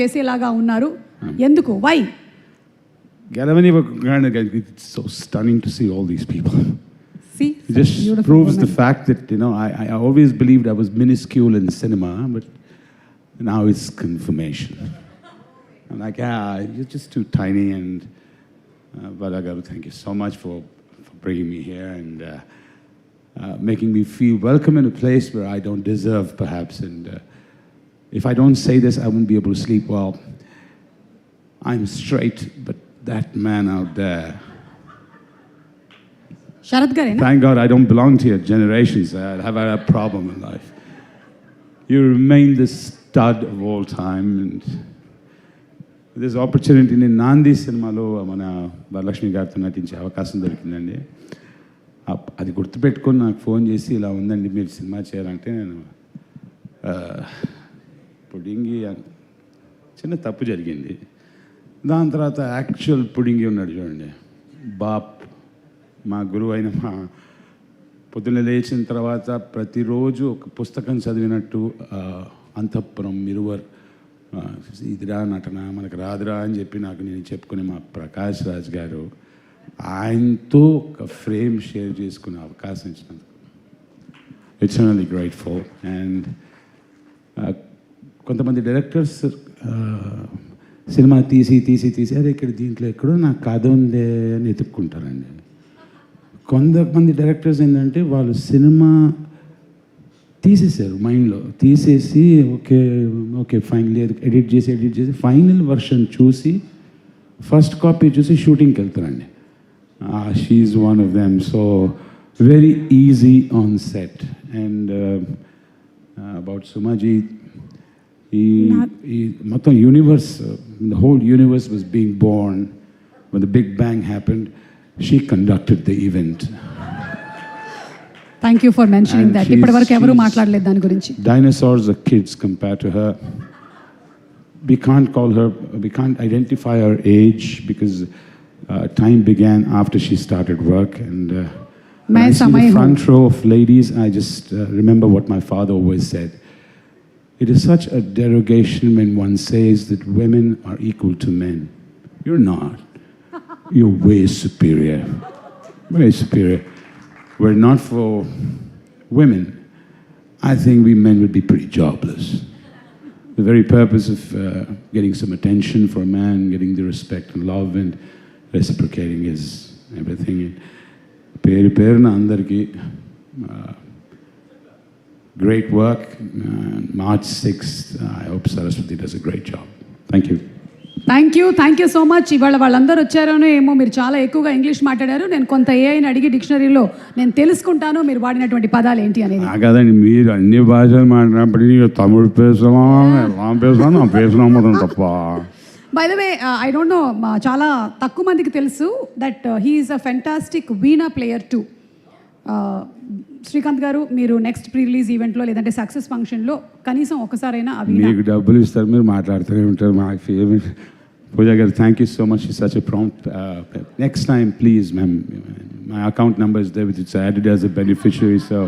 చేసేలాగా ఉన్నారు. ఎందుకు? Why? It's so stunning to see all these people. See, It just proves the fact that, I always believed I was minuscule in cinema, but now it's confirmation. I'm like, you're just too tiny. And Balagaru, thank you so much for bringing me here and making me feel welcome in a place where I don't deserve, perhaps. And if I don't say this, I wouldn't be able to sleep well. I'm straight, but that man out there. Sharath garena? Thank God I don't belong to your generations. I'd have had a problem in life. You remain the stud of all time. And this opportunity in Nandi సినిమాలో మన వరలక్ష్మి గారితో నటించే అవకాశం దొరికిందండి. అది గుర్తుపెట్టుకొని నాకు phone చేసి ఇలా ఉందండి మీరు సినిమా చేయాలంటే నేను పుడింగి చిన్న తప్పు జరిగింది. దాని తర్వాత యాక్చువల్ పుడింగి ఉన్నాడు చూడండి, బాప్ మా గురువు అయిన మా పొద్దున్న లేచిన తర్వాత ప్రతిరోజు ఒక పుస్తకం చదివినట్టు అంతఃపురం మిరువర్ ఇదిరా నటన మనకు రాదురా అని చెప్పి నాకు నేను చెప్పుకునే మా ప్రకాష్ రాజ్ గారు ఆయనతో ఒక ఫ్రేమ్ షేర్ చేసుకునే అవకాశం ఇచ్చినందుకు ఎటర్నల్లీ గ్రేట్ఫుల్. అండ్ కొంతమంది డైరెక్టర్స్ సినిమా తీసి అదే ఇక్కడ దీంట్లో ఎక్కడో నాకు కథ ఉందే అని ఎత్తుక్కుంటారండి. కొంతమంది డైరెక్టర్స్ ఏంటంటే వాళ్ళు సినిమా తీసేశారు, మైండ్లో తీసేసి ఓకే ఫైనల్ ఎడిట్ చేసి ఫైనల్ వర్షన్ చూసి ఫస్ట్ కాపీ చూసి షూటింగ్కి వెళ్తారండి. She one of them. So very easy on set. And about సుమాజీ, ఈ మొత్తం universe, the whole universe was being born when the Big Bang happened. She conducted the event. Thank you for mentioning that. ఇప్పటి వరకు ఎవరు మాట్లాడలేదు దాని గురించి. Dinosaurs are kids compared to her. We can't identify her age because time began after she started work. And when I see the front row of ladies, I just remember what my father always said. It is such a derogation when one says that women are equal to men. You're not. You're way superior. Way superior. Were it not for women, I think we men would be pretty jobless. The very purpose of getting some attention for a man, getting the respect and love and reciprocating is everything. Perna andarki great work. March 6th, I hope Saraswati does a great job. Thank you. Thank you so much. ఇవాళ వాళ్ళందరూ వచ్చారో ఏమో, మీరు చాలా ఎక్కువగా English మాట్లాడారు. నేను కొంత ఏఐని అడిగి డిక్షనరీలో నేను తెలుసుకుంటాను మీరు వాడినటువంటి పదాలు ఏంటి అనేది. కాదండి, మీరు అన్ని భాషలు మాట్లాడినప్పుడు తమిళ పేసలాం తప్ప. By the way, I don't know, చాలా తక్కువ మందికి తెలుసు that he is a fantastic veena player to. Srikanth గారు, మీరు నెక్స్ట్ ప్రీ రిలీజ్ ఈవెంట్లో లేదంటే సక్సెస్ ఫంక్షన్లో కనీసం ఒకసారైనా మీకు డబ్బులు ఇస్తారు, మీరు మాట్లాడుతూనే ఉంటారు. మాకు ఫేవరెట్ పూజా గారు, thank you so much. Such a prompt. Next time please ma'am, my account number is there with its added as a beneficiary, so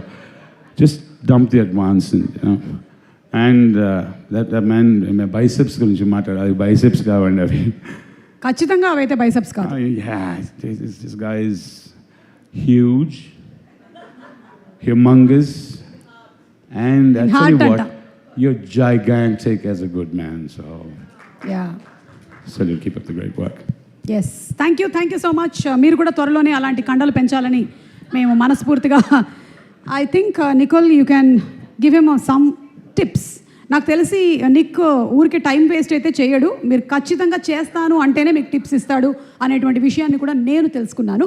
just dump the advance. And that man biceps గురించి మాట్లాడాలి. Biceps కావండి అవి, ఖచ్చితంగా అవైతే biceps కాదు. This guy is huge, humongous, and actually what, you're gigantic as a good man, so you keep up the great work. Yes, thank you so much. మీరు కూడా త్వరలోనే అలాంటి కండలు పెంచాలని మేము మనస్ఫూర్తిగా. I think Nicole, you can give him some tips. నాకు తెలిసి నిక్ ఊరికి టైం వేస్ట్ అయితే చేయడు, మీరు ఖచ్చితంగా చేస్తాను అంటేనే మీకు టిప్స్ ఇస్తాడు అనేటువంటి విషయాన్ని కూడా నేను తెలుసుకున్నాను.